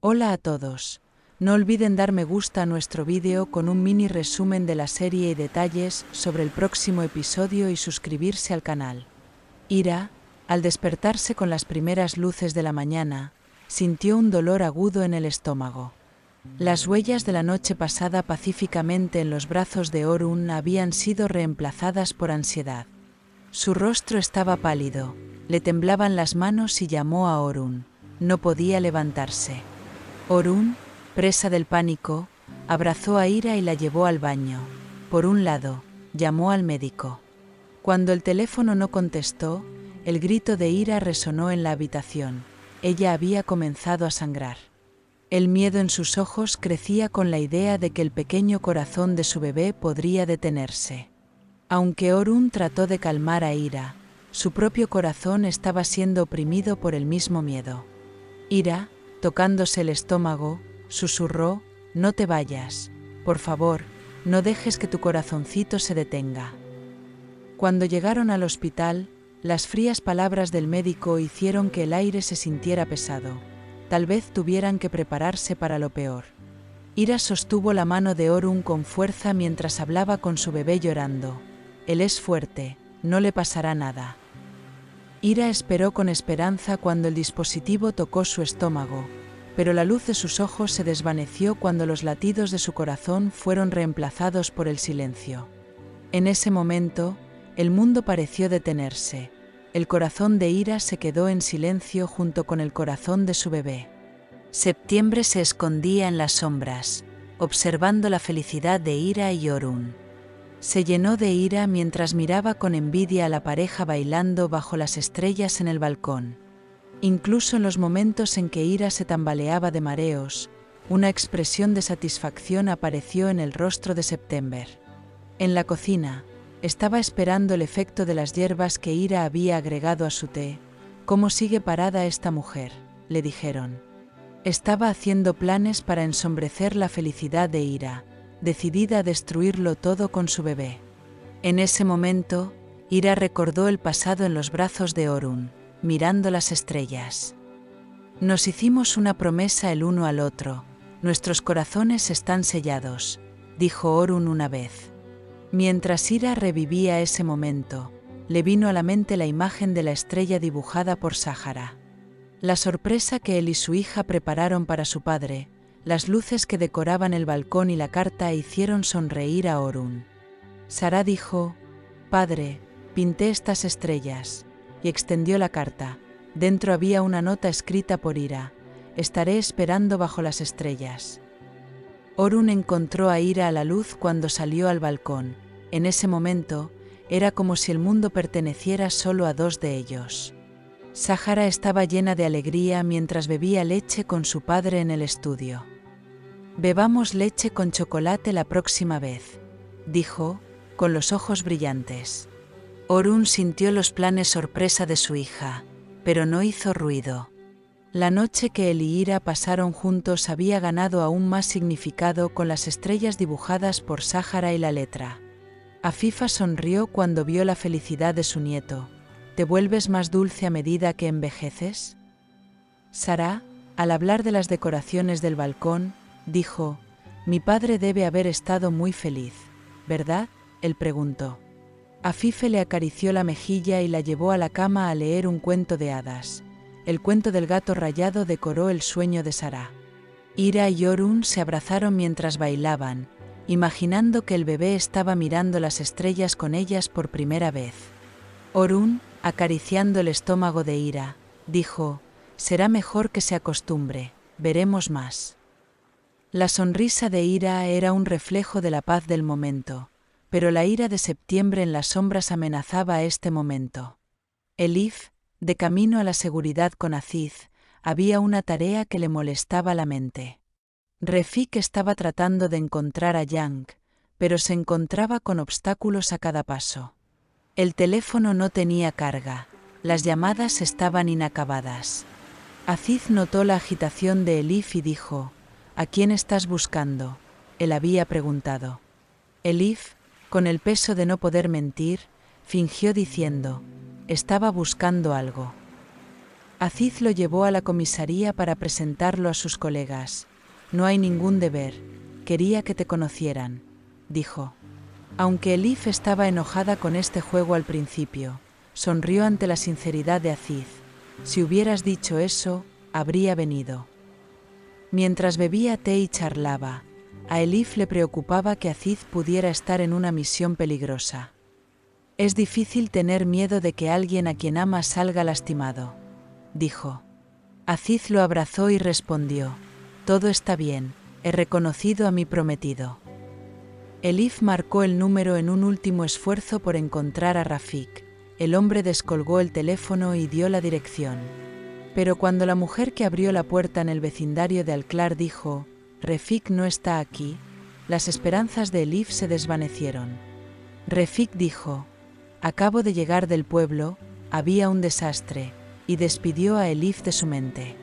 Hola a todos. No olviden dar me gusta a nuestro vídeo con un mini resumen de la serie y detalles sobre el próximo episodio y suscribirse al canal. Ira, al despertarse con las primeras luces de la mañana, sintió un dolor agudo en el estómago. Las huellas de la noche pasada pacíficamente en los brazos de Orun habían sido reemplazadas por ansiedad. Su rostro estaba pálido, le temblaban las manos y llamó a Orun. No podía levantarse. Orun, presa del pánico, abrazó a Ira y la llevó al baño. Por un lado, llamó al médico. Cuando el teléfono no contestó, el grito de Ira resonó en la habitación. Ella había comenzado a sangrar. El miedo en sus ojos crecía con la idea de que el pequeño corazón de su bebé podría detenerse. Aunque Orun trató de calmar a Ira, su propio corazón estaba siendo oprimido por el mismo miedo. Ira, tocándose el estómago, susurró: «No te vayas, por favor, no dejes que tu corazoncito se detenga». Cuando llegaron al hospital, las frías palabras del médico hicieron que el aire se sintiera pesado. Tal vez tuvieran que prepararse para lo peor. Ira sostuvo la mano de Orun con fuerza mientras hablaba con su bebé llorando. «Él es fuerte, no le pasará nada». Ira esperó con esperanza cuando el dispositivo tocó su estómago, pero la luz de sus ojos se desvaneció cuando los latidos de su corazón fueron reemplazados por el silencio. En ese momento, el mundo pareció detenerse. El corazón de Ira se quedó en silencio junto con el corazón de su bebé. Septiembre se escondía en las sombras, observando la felicidad de Ira y Orun. Se llenó de ira mientras miraba con envidia a la pareja bailando bajo las estrellas en el balcón. Incluso en los momentos en que Ira se tambaleaba de mareos, una expresión de satisfacción apareció en el rostro de September. En la cocina, estaba esperando el efecto de las hierbas que Ira había agregado a su té. «¿Cómo sigue parada esta mujer?», le dijeron. Estaba haciendo planes para ensombrecer la felicidad de Ira, decidida a destruirlo todo con su bebé. En ese momento, Ira recordó el pasado en los brazos de Orun, mirando las estrellas. «Nos hicimos una promesa el uno al otro, nuestros corazones están sellados», dijo Orun una vez. Mientras Ira revivía ese momento, le vino a la mente la imagen de la estrella dibujada por Sahara. La sorpresa que él y su hija prepararon para su padre, las luces que decoraban el balcón y la carta hicieron sonreír a Orun. Sara dijo: «Padre, pinté estas estrellas», y extendió la carta. Dentro había una nota escrita por Ira: «Estaré esperando bajo las estrellas». Orun encontró a Ira a la luz cuando salió al balcón. En ese momento, era como si el mundo perteneciera solo a dos de ellos. Sahara estaba llena de alegría mientras bebía leche con su padre en el estudio. «Bebamos leche con chocolate la próxima vez», dijo, con los ojos brillantes. Orun sintió los planes sorpresa de su hija, pero no hizo ruido. La noche que él y Ira pasaron juntos había ganado aún más significado con las estrellas dibujadas por Sahara y la letra. Afifa sonrió cuando vio la felicidad de su nieto. «¿Te vuelves más dulce a medida que envejeces?». Sara, al hablar de las decoraciones del balcón, dijo: «Mi padre debe haber estado muy feliz, ¿verdad?», él preguntó. Afife le acarició la mejilla y la llevó a la cama a leer un cuento de hadas. El cuento del gato rayado decoró el sueño de Sara. Ira y Orun se abrazaron mientras bailaban, imaginando que el bebé estaba mirando las estrellas con ellas por primera vez. Orun, acariciando el estómago de Ira, dijo: «Será mejor que se acostumbre, veremos más». La sonrisa de Ira era un reflejo de la paz del momento, pero la ira de Septiembre en las sombras amenazaba a este momento. Elif, de camino a la seguridad con Aziz, había una tarea que le molestaba la mente. Refik estaba tratando de encontrar a Yang, pero se encontraba con obstáculos a cada paso. El teléfono no tenía carga, las llamadas estaban inacabadas. Aziz notó la agitación de Elif y dijo: «¿A quién estás buscando?», él había preguntado. Elif, con el peso de no poder mentir, fingió diciendo: «Estaba buscando algo». Aziz lo llevó a la comisaría para presentarlo a sus colegas. No hay ningún deber. Quería que te conocieran, dijo. Aunque Elif estaba enojada con este juego al principio, sonrió ante la sinceridad de Aziz. Si hubieras dicho eso, habría venido. Mientras bebía té y charlaba, a Elif le preocupaba que Aziz pudiera estar en una misión peligrosa. Es difícil tener miedo de que alguien a quien ama salga lastimado, dijo. Aziz lo abrazó y respondió: todo está bien, he reconocido a mi prometido. Elif marcó el número en un último esfuerzo por encontrar a Rafik. El hombre descolgó el teléfono y dio la dirección. Pero cuando la mujer que abrió la puerta en el vecindario de Alclar dijo: Refik no está aquí, las esperanzas de Elif se desvanecieron. Refik dijo: acabo de llegar del pueblo, había un desastre, y despidió a Elif de su mente.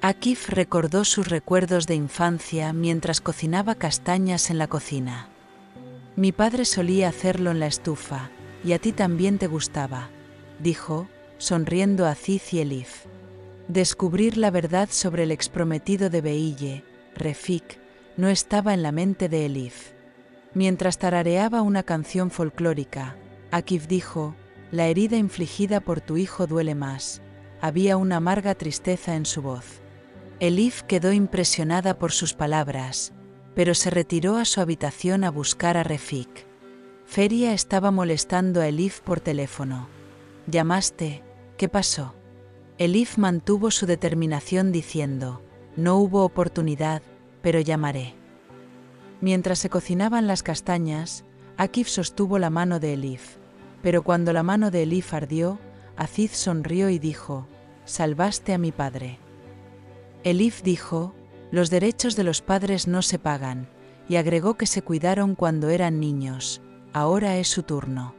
Akif recordó sus recuerdos de infancia mientras cocinaba castañas en la cocina. Mi padre solía hacerlo en la estufa, y a ti también te gustaba, dijo, sonriendo a Aziz y Elif. Descubrir la verdad sobre el exprometido de Beille, Refik, no estaba en la mente de Elif. Mientras tarareaba una canción folclórica, Akif dijo: la herida infligida por tu hijo duele más. Había una amarga tristeza en su voz. Elif quedó impresionada por sus palabras, pero se retiró a su habitación a buscar a Refik. Feria estaba molestando a Elif por teléfono. ¿Llamaste? ¿Qué pasó? Elif mantuvo su determinación diciendo: no hubo oportunidad, pero llamaré. Mientras se cocinaban las castañas, Akif sostuvo la mano de Elif, pero cuando la mano de Elif ardió, Aziz sonrió y dijo: salvaste a mi padre. Elif dijo: los derechos de los padres no se pagan, y agregó que se cuidaron cuando eran niños, ahora es su turno.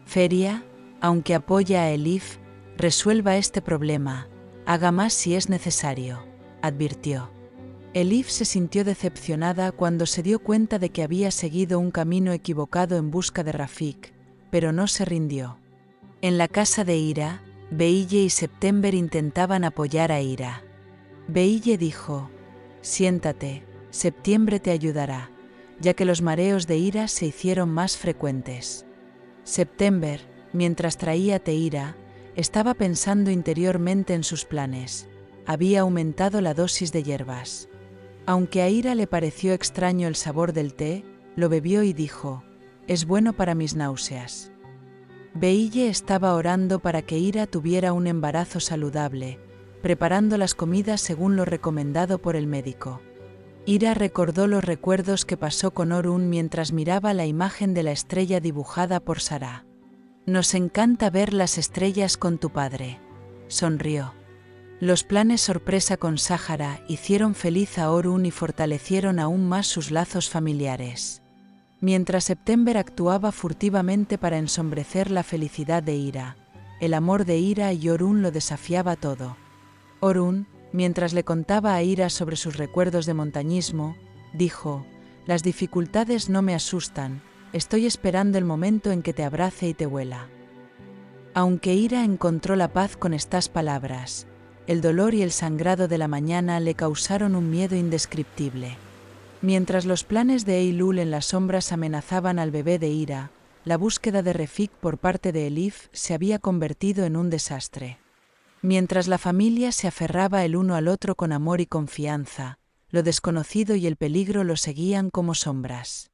Feria, aunque apoya a Elif, resuelva este problema, haga más si es necesario, advirtió. Elif se sintió decepcionada cuando se dio cuenta de que había seguido un camino equivocado en busca de Rafik, pero no se rindió. En la casa de Ira, Beille y September intentaban apoyar a Ira. Beille dijo: siéntate, Septiembre te ayudará, ya que los mareos de Ira se hicieron más frecuentes. September, mientras traía té Ira, estaba pensando interiormente en sus planes. Había aumentado la dosis de hierbas. Aunque a Ira le pareció extraño el sabor del té, lo bebió y dijo: es bueno para mis náuseas. Beille estaba orando para que Ira tuviera un embarazo saludable, preparando las comidas según lo recomendado por el médico. Ira recordó los recuerdos que pasó con Orun mientras miraba la imagen de la estrella dibujada por Sarah. Nos encanta ver las estrellas con tu padre, sonrió. Los planes sorpresa con Sahara hicieron feliz a Orun y fortalecieron aún más sus lazos familiares. Mientras September actuaba furtivamente para ensombrecer la felicidad de Ira, el amor de Ira y Orun lo desafiaba todo. Orun, mientras le contaba a Ira sobre sus recuerdos de montañismo, dijo: las dificultades no me asustan, estoy esperando el momento en que te abrace y te huela. Aunque Ira encontró la paz con estas palabras, el dolor y el sangrado de la mañana le causaron un miedo indescriptible. Mientras los planes de Eylul en las sombras amenazaban al bebé de Ira, la búsqueda de Refik por parte de Elif se había convertido en un desastre. Mientras la familia se aferraba el uno al otro con amor y confianza, lo desconocido y el peligro lo seguían como sombras.